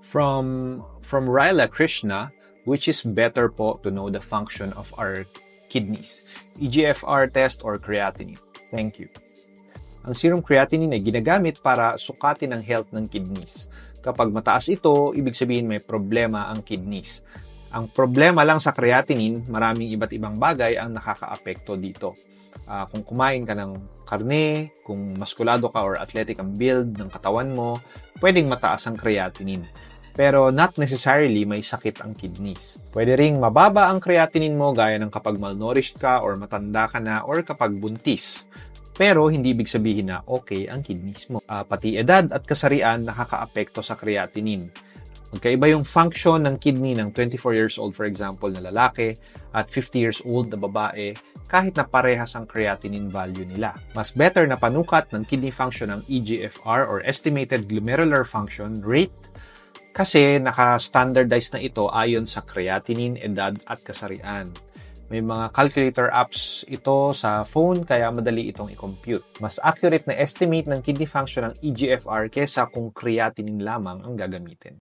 From Raila Krishna, which is better po to know the function of our kidneys? EGFR test or creatinine? Thank you. Ang serum creatinine ay ginagamit para sukatin ang health ng kidneys. Kapag mataas ito, ibig sabihin may problema ang kidneys. Ang problema lang sa creatinine, maraming iba't ibang bagay ang nakakaapekto dito. Kung kumain ka ng karne, kung maskulado ka or athletic ang build ng katawan mo, pwedeng mataas ang creatinine. Pero not necessarily may sakit ang kidneys. Pwede ring mababa ang creatinine mo gaya ng kapag malnourished ka or matanda ka na or kapag buntis. Pero hindi ibig sabihin na okay ang kidneys mo. Pati edad at kasarian nakakaapekto sa creatinine. Magkaiba yung function ng kidney ng 24 years old for example na lalaki at 50 years old na babae kahit na parehas ang creatinine value nila. Mas better na panukat ng kidney function ng EGFR or estimated glomerular function rate kasi naka-standardize na ito ayon sa creatinine, edad at kasarian. May mga calculator apps ito sa phone kaya madali itong i-compute. Mas accurate na estimate ng kidney function ng EGFR kesa kung creatinine lamang ang gagamitin.